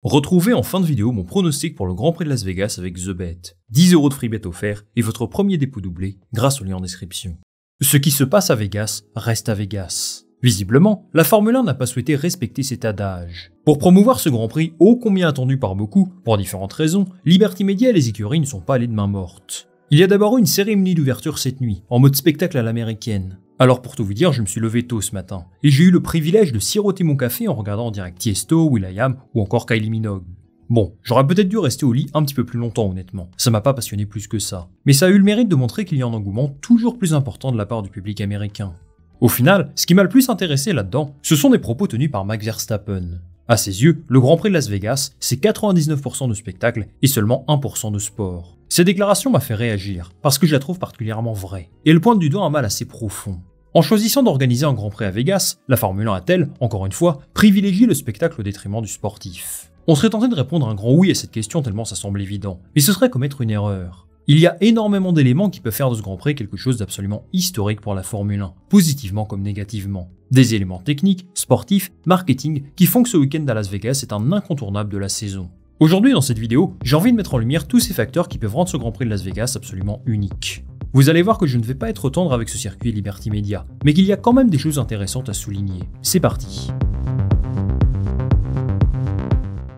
Retrouvez en fin de vidéo mon pronostic pour le Grand Prix de Las Vegas avec TheBet. 10 € de free bet offert et votre premier dépôt doublé grâce au lien en description. Ce qui se passe à Vegas reste à Vegas. Visiblement, la Formule 1 n'a pas souhaité respecter cet adage. Pour promouvoir ce Grand Prix ô combien attendu par beaucoup, pour différentes raisons, Liberty Media et les écuries ne sont pas allés de main morte. Il y a d'abord eu une cérémonie d'ouverture cette nuit, en mode spectacle à l'américaine. Alors pour tout vous dire, je me suis levé tôt ce matin, et j'ai eu le privilège de siroter mon café en regardant en direct Tiesto, will.i.am ou encore Kylie Minogue. Bon, j'aurais peut-être dû rester au lit un petit peu plus longtemps honnêtement, ça m'a pas passionné plus que ça. Mais ça a eu le mérite de montrer qu'il y a un engouement toujours plus important de la part du public américain. Au final, ce qui m'a le plus intéressé là-dedans, ce sont des propos tenus par Max Verstappen. À ses yeux, le Grand Prix de Las Vegas, c'est 99% de spectacle et seulement 1% de sport. Cette déclaration m'a fait réagir, parce que je la trouve particulièrement vraie, et elle pointe du doigt un mal assez profond. En choisissant d'organiser un Grand Prix à Vegas, la Formule 1 a-t-elle, encore une fois, privilégié le spectacle au détriment du sportif? On serait tenté de répondre un grand oui à cette question tellement ça semble évident, mais ce serait commettre une erreur. Il y a énormément d'éléments qui peuvent faire de ce Grand Prix quelque chose d'absolument historique pour la Formule 1, positivement comme négativement. Des éléments techniques, sportifs, marketing qui font que ce week-end à Las Vegas est un incontournable de la saison. Aujourd'hui dans cette vidéo, j'ai envie de mettre en lumière tous ces facteurs qui peuvent rendre ce Grand Prix de Las Vegas absolument unique. Vous allez voir que je ne vais pas être tendre avec ce circuit Liberty Media, mais qu'il y a quand même des choses intéressantes à souligner. C'est parti.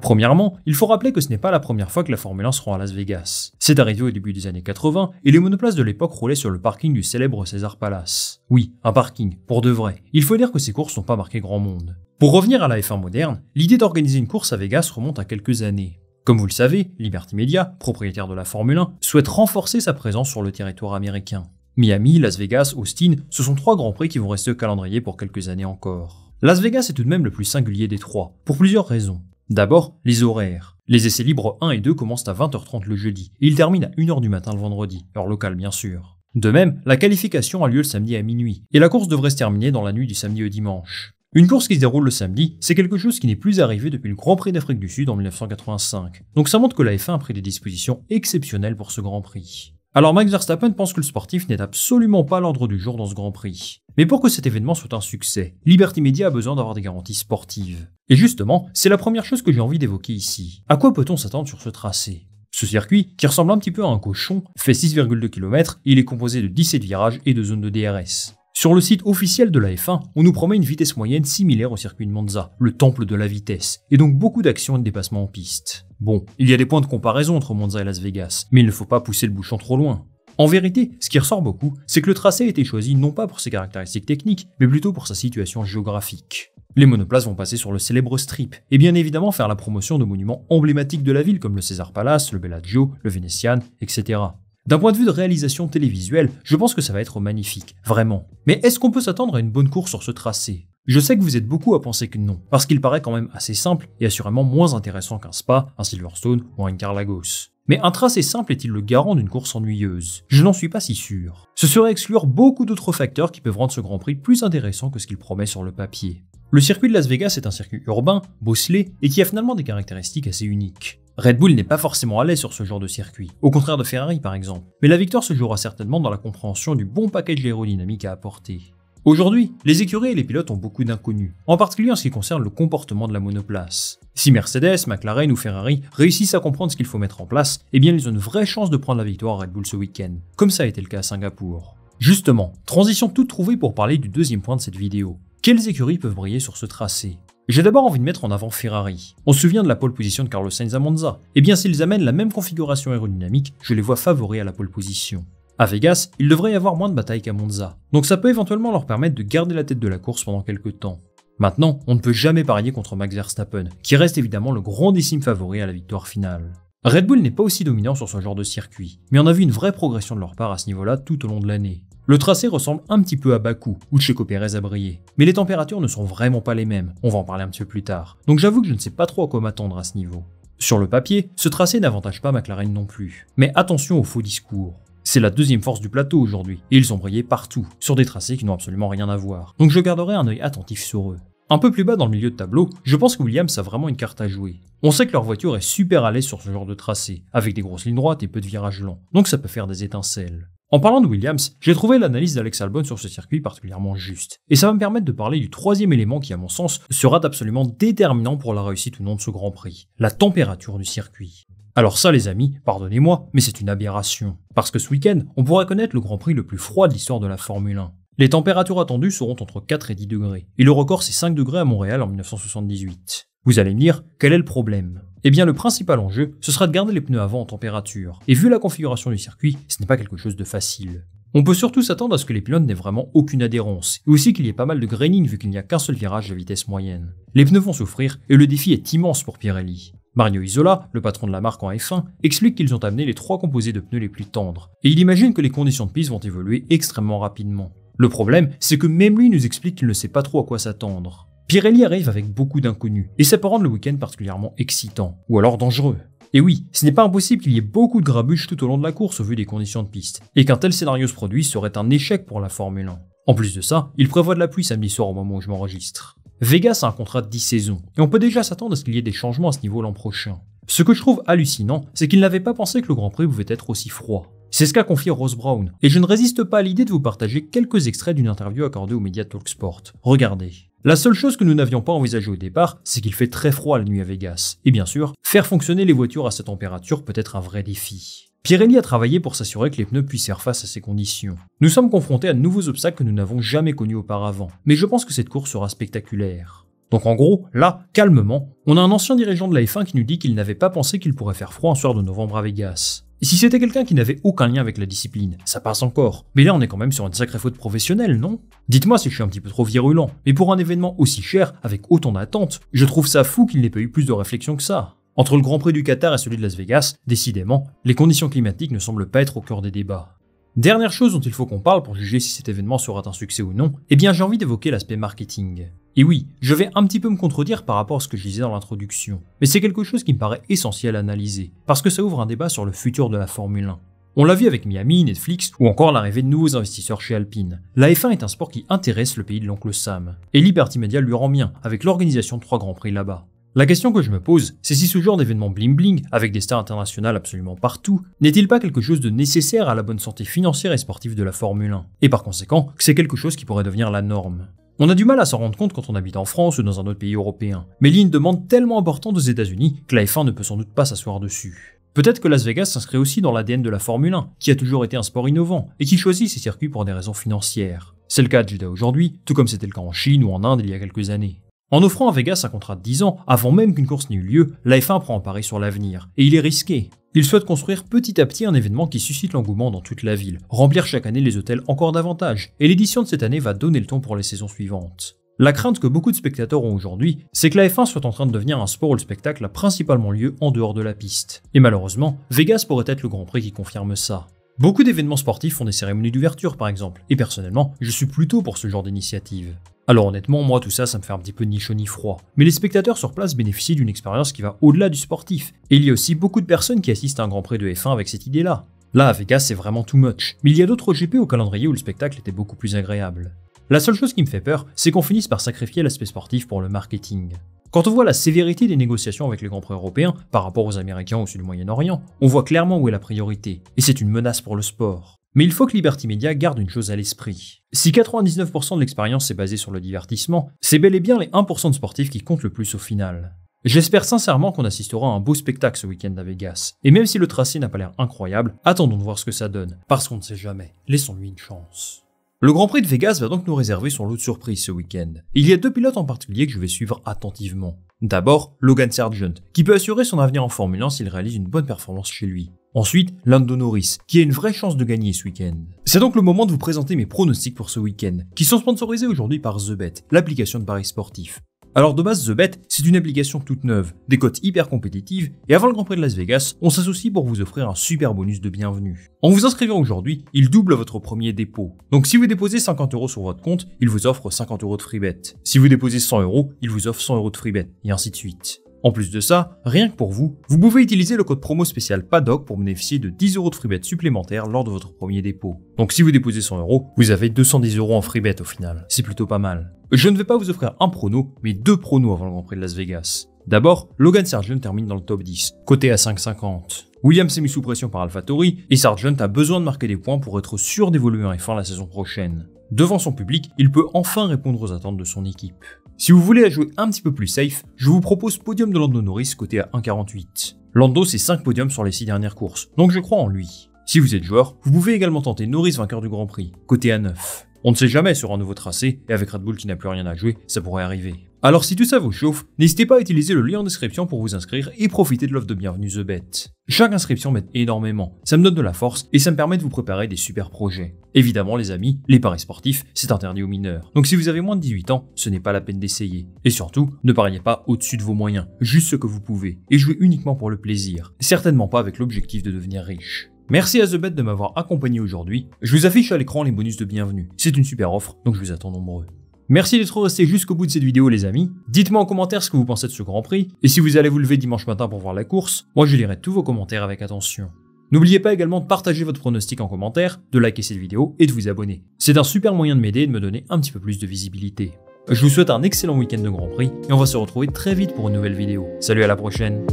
Premièrement, il faut rappeler que ce n'est pas la première fois que la Formule 1 se rend à Las Vegas. C'est arrivé au début des années 80 et les monoplaces de l'époque roulaient sur le parking du célèbre Caesars Palace. Oui, un parking, pour de vrai. Il faut dire que ces courses n'ont pas marqué grand monde. Pour revenir à la F1 moderne, l'idée d'organiser une course à Vegas remonte à quelques années. Comme vous le savez, Liberty Media, propriétaire de la Formule 1, souhaite renforcer sa présence sur le territoire américain. Miami, Las Vegas, Austin, ce sont 3 grands prix qui vont rester au calendrier pour quelques années encore. Las Vegas est tout de même le plus singulier des 3, pour plusieurs raisons. D'abord, les horaires. Les essais libres 1 et 2 commencent à 20h30 le jeudi, et ils terminent à 1h du matin le vendredi, heure locale bien sûr. De même, la qualification a lieu le samedi à minuit, et la course devrait se terminer dans la nuit du samedi au dimanche. Une course qui se déroule le samedi, c'est quelque chose qui n'est plus arrivé depuis le Grand Prix d'Afrique du Sud en 1985. Donc ça montre que la F1 a pris des dispositions exceptionnelles pour ce Grand Prix. Alors Max Verstappen pense que le sportif n'est absolument pas à l'ordre du jour dans ce Grand Prix. Mais pour que cet événement soit un succès, Liberty Media a besoin d'avoir des garanties sportives. Et justement, c'est la première chose que j'ai envie d'évoquer ici. À quoi peut-on s'attendre sur ce tracé? Ce circuit, qui ressemble un petit peu à un cochon, fait 6,2 km et il est composé de 17 virages et de zones de DRS. Sur le site officiel de la F1, on nous promet une vitesse moyenne similaire au circuit de Monza, le temple de la vitesse, et donc beaucoup d'actions et de dépassements en piste. Bon, il y a des points de comparaison entre Monza et Las Vegas, mais il ne faut pas pousser le bouchon trop loin. En vérité, ce qui ressort beaucoup, c'est que le tracé a été choisi non pas pour ses caractéristiques techniques, mais plutôt pour sa situation géographique. Les monoplaces vont passer sur le célèbre Strip, et bien évidemment faire la promotion de monuments emblématiques de la ville comme le Caesars Palace, le Bellagio, le Venetian, etc. D'un point de vue de réalisation télévisuelle, je pense que ça va être magnifique, vraiment. Mais est-ce qu'on peut s'attendre à une bonne course sur ce tracé? Je sais que vous êtes beaucoup à penser que non, parce qu'il paraît quand même assez simple et assurément moins intéressant qu'un Spa, un Silverstone ou un Interlagos. Mais un tracé simple est-il le garant d'une course ennuyeuse? Je n'en suis pas si sûr. Ce serait exclure beaucoup d'autres facteurs qui peuvent rendre ce Grand Prix plus intéressant que ce qu'il promet sur le papier. Le circuit de Las Vegas est un circuit urbain, bosselé et qui a finalement des caractéristiques assez uniques. Red Bull n'est pas forcément à l'aise sur ce genre de circuit, au contraire de Ferrari par exemple, mais la victoire se jouera certainement dans la compréhension du bon package aérodynamique à apporter. Aujourd'hui, les écuries et les pilotes ont beaucoup d'inconnus, en particulier en ce qui concerne le comportement de la monoplace. Si Mercedes, McLaren ou Ferrari réussissent à comprendre ce qu'il faut mettre en place, eh bien ils ont une vraie chance de prendre la victoire à Red Bull ce week-end, comme ça a été le cas à Singapour. Justement, transition toute trouvée pour parler du deuxième point de cette vidéo. Quelles écuries peuvent briller sur ce tracé? J'ai d'abord envie de mettre en avant Ferrari. On se souvient de la pole position de Carlos Sainz à Monza. Eh bien s'ils amènent la même configuration aérodynamique, je les vois favoris à la pole position. À Vegas, il devrait y avoir moins de batailles qu'à Monza, donc ça peut éventuellement leur permettre de garder la tête de la course pendant quelques temps. Maintenant, on ne peut jamais parier contre Max Verstappen, qui reste évidemment le grandissime favori à la victoire finale. Red Bull n'est pas aussi dominant sur ce genre de circuit, mais on a vu une vraie progression de leur part à ce niveau-là tout au long de l'année. Le tracé ressemble un petit peu à Bakou, où Checo Pérez a brillé, mais les températures ne sont vraiment pas les mêmes, on va en parler un petit peu plus tard, donc j'avoue que je ne sais pas trop à quoi m'attendre à ce niveau. Sur le papier, ce tracé n'avantage pas McLaren non plus, mais attention aux faux discours. C'est la deuxième force du plateau aujourd'hui, et ils ont brillé partout, sur des tracés qui n'ont absolument rien à voir, donc je garderai un œil attentif sur eux. Un peu plus bas dans le milieu de tableau, je pense que Williams a vraiment une carte à jouer. On sait que leur voiture est super à l'aise sur ce genre de tracé, avec des grosses lignes droites et peu de virages lents, donc ça peut faire des étincelles. En parlant de Williams, j'ai trouvé l'analyse d'Alex Albon sur ce circuit particulièrement juste. Et ça va me permettre de parler du troisième élément qui, à mon sens, sera absolument déterminant pour la réussite ou non de ce Grand Prix, la température du circuit. Alors ça les amis, pardonnez-moi, mais c'est une aberration. Parce que ce week-end, on pourrait connaître le Grand Prix le plus froid de l'histoire de la Formule 1. Les températures attendues seront entre 4 et 10 degrés, et le record c'est 5 degrés à Montréal en 1978. Vous allez me dire, quel est le problème ? Eh bien le principal enjeu, ce sera de garder les pneus avant en température, et vu la configuration du circuit, ce n'est pas quelque chose de facile. On peut surtout s'attendre à ce que les pylônes n'aient vraiment aucune adhérence, et aussi qu'il y ait pas mal de graining vu qu'il n'y a qu'un seul virage à vitesse moyenne. Les pneus vont souffrir, et le défi est immense pour Pirelli. Mario Isola, le patron de la marque en F1, explique qu'ils ont amené les 3 composés de pneus les plus tendres, et il imagine que les conditions de piste vont évoluer extrêmement rapidement. Le problème, c'est que même lui nous explique qu'il ne sait pas trop à quoi s'attendre. Pirelli arrive avec beaucoup d'inconnus, et ça peut rendre le week-end particulièrement excitant, ou alors dangereux. Et oui, ce n'est pas impossible qu'il y ait beaucoup de grabuge tout au long de la course au vu des conditions de piste, et qu'un tel scénario se produise serait un échec pour la Formule 1. En plus de ça, il prévoit de la pluie samedi soir au moment où je m'enregistre. Vegas a un contrat de 10 saisons, et on peut déjà s'attendre à ce qu'il y ait des changements à ce niveau l'an prochain. Ce que je trouve hallucinant, c'est qu'il n'avait pas pensé que le Grand Prix pouvait être aussi froid. C'est ce qu'a confié Ross Brown, et je ne résiste pas à l'idée de vous partager quelques extraits d'une interview accordée aux médias Talksport. Regardez. La seule chose que nous n'avions pas envisagée au départ, c'est qu'il fait très froid la nuit à Vegas. Et bien sûr, faire fonctionner les voitures à cette température peut être un vrai défi. Pirelli a travaillé pour s'assurer que les pneus puissent faire face à ces conditions. Nous sommes confrontés à de nouveaux obstacles que nous n'avons jamais connus auparavant, mais je pense que cette course sera spectaculaire. Donc en gros, là, calmement, on a un ancien dirigeant de la F1 qui nous dit qu'il n'avait pas pensé qu'il pourrait faire froid un soir de novembre à Vegas. Et si c'était quelqu'un qui n'avait aucun lien avec la discipline, ça passe encore. Mais là, on est quand même sur une sacrée faute professionnelle, non ? Dites-moi si je suis un petit peu trop virulent, mais pour un événement aussi cher, avec autant d'attentes, je trouve ça fou qu'il n'ait pas eu plus de réflexion que ça. Entre le Grand Prix du Qatar et celui de Las Vegas, décidément, les conditions climatiques ne semblent pas être au cœur des débats. Dernière chose dont il faut qu'on parle pour juger si cet événement sera un succès ou non, eh bien j'ai envie d'évoquer l'aspect marketing. Et oui, je vais un petit peu me contredire par rapport à ce que je disais dans l'introduction, mais c'est quelque chose qui me paraît essentiel à analyser, parce que ça ouvre un débat sur le futur de la Formule 1. On l'a vu avec Miami, Netflix ou encore l'arrivée de nouveaux investisseurs chez Alpine. La F1 est un sport qui intéresse le pays de l'oncle Sam, et Liberty Media lui rend bien avec l'organisation de 3 grands prix là-bas. La question que je me pose, c'est si ce genre d'événement bling-bling, avec des stars internationales absolument partout, n'est-il pas quelque chose de nécessaire à la bonne santé financière et sportive de la Formule 1, et par conséquent, que c'est quelque chose qui pourrait devenir la norme. On a du mal à s'en rendre compte quand on habite en France ou dans un autre pays européen, mais il y a une demande tellement importante aux États-Unis que la F1 ne peut sans doute pas s'asseoir dessus. Peut-être que Las Vegas s'inscrit aussi dans l'ADN de la Formule 1, qui a toujours été un sport innovant, et qui choisit ses circuits pour des raisons financières. C'est le cas de Jeddah aujourd'hui, tout comme c'était le cas en Chine ou en Inde il y a quelques années. En offrant à Vegas un contrat de 10 ans, avant même qu'une course n'ait eu lieu, la F1 prend un pari sur l'avenir, et il est risqué. Il souhaite construire petit à petit un événement qui suscite l'engouement dans toute la ville, remplir chaque année les hôtels encore davantage, et l'édition de cette année va donner le ton pour les saisons suivantes. La crainte que beaucoup de spectateurs ont aujourd'hui, c'est que la F1 soit en train de devenir un sport où le spectacle a principalement lieu en dehors de la piste. Et malheureusement, Vegas pourrait être le Grand Prix qui confirme ça. Beaucoup d'événements sportifs font des cérémonies d'ouverture par exemple, et personnellement, je suis plutôt pour ce genre d'initiative. Alors honnêtement, moi tout ça, ça me fait un petit peu ni chaud ni froid. Mais les spectateurs sur place bénéficient d'une expérience qui va au-delà du sportif. Et il y a aussi beaucoup de personnes qui assistent à un Grand Prix de F1 avec cette idée-là. Là, à Vegas, c'est vraiment too much. Mais il y a d'autres GP au calendrier où le spectacle était beaucoup plus agréable. La seule chose qui me fait peur, c'est qu'on finisse par sacrifier l'aspect sportif pour le marketing. Quand on voit la sévérité des négociations avec les Grands Prix européens par rapport aux Américains ou ceux du Moyen-Orient, on voit clairement où est la priorité. Et c'est une menace pour le sport. Mais il faut que Liberty Media garde une chose à l'esprit. Si 99% de l'expérience est basée sur le divertissement, c'est bel et bien les 1% de sportifs qui comptent le plus au final. J'espère sincèrement qu'on assistera à un beau spectacle ce week-end à Vegas. Et même si le tracé n'a pas l'air incroyable, attendons de voir ce que ça donne, parce qu'on ne sait jamais. Laissons-lui une chance. Le Grand Prix de Vegas va donc nous réserver son lot de surprises ce week-end. Il y a 2 pilotes en particulier que je vais suivre attentivement. D'abord, Logan Sargent, qui peut assurer son avenir en Formule 1 s'il réalise une bonne performance chez lui. Ensuite, Lando Norris, qui a une vraie chance de gagner ce week-end. C'est donc le moment de vous présenter mes pronostics pour ce week-end, qui sont sponsorisés aujourd'hui par TheBet, l'application de paris sportif. Alors de base, TheBet, c'est une application toute neuve, des cotes hyper compétitives, et avant le Grand Prix de Las Vegas, on s'associe pour vous offrir un super bonus de bienvenue. En vous inscrivant aujourd'hui, il double votre premier dépôt. Donc si vous déposez 50 € sur votre compte, il vous offre 50 € de free bet. Si vous déposez 100 €, il vous offre 100 € de free bet, et ainsi de suite. En plus de ça, rien que pour vous, vous pouvez utiliser le code promo spécial PADDOC pour bénéficier de 10 € de free bet supplémentaires lors de votre premier dépôt. Donc si vous déposez 100 €, vous avez 210 € en free bet au final. C'est plutôt pas mal. Je ne vais pas vous offrir un prono, mais 2 pronos avant le Grand Prix de Las Vegas. D'abord, Logan Sargent termine dans le top 10, coté à 5,50. Williams est mis sous pression par AlphaTauri et Sargent a besoin de marquer des points pour être sûr d'évoluer en F1 la saison prochaine. Devant son public, il peut enfin répondre aux attentes de son équipe. Si vous voulez jouer un petit peu plus safe, je vous propose podium de Lando Norris coté à 1,48. Lando c'est 5 podiums sur les 6 dernières courses, donc je crois en lui. Si vous êtes joueur, vous pouvez également tenter Norris vainqueur du Grand Prix, coté à 9. On ne sait jamais sur un nouveau tracé, et avec Red Bull qui n'a plus rien à jouer, ça pourrait arriver. Alors si tout ça vous chauffe, n'hésitez pas à utiliser le lien en description pour vous inscrire et profiter de l'offre de bienvenue The Bet. Chaque inscription m'aide énormément, ça me donne de la force et ça me permet de vous préparer des super projets. Évidemment les amis, les paris sportifs, c'est interdit aux mineurs. Donc si vous avez moins de 18 ans, ce n'est pas la peine d'essayer. Et surtout, ne pariez pas au-dessus de vos moyens, juste ce que vous pouvez, et jouez uniquement pour le plaisir, certainement pas avec l'objectif de devenir riche. Merci à The Bet de m'avoir accompagné aujourd'hui. Je vous affiche à l'écran les bonus de bienvenue. C'est une super offre, donc je vous attends nombreux. Merci d'être resté jusqu'au bout de cette vidéo les amis. Dites-moi en commentaire ce que vous pensez de ce Grand Prix. Et si vous allez vous lever dimanche matin pour voir la course, moi je lirai tous vos commentaires avec attention. N'oubliez pas également de partager votre pronostic en commentaire, de liker cette vidéo et de vous abonner. C'est un super moyen de m'aider et de me donner un petit peu plus de visibilité. Je vous souhaite un excellent week-end de Grand Prix et on va se retrouver très vite pour une nouvelle vidéo. Salut, à la prochaine.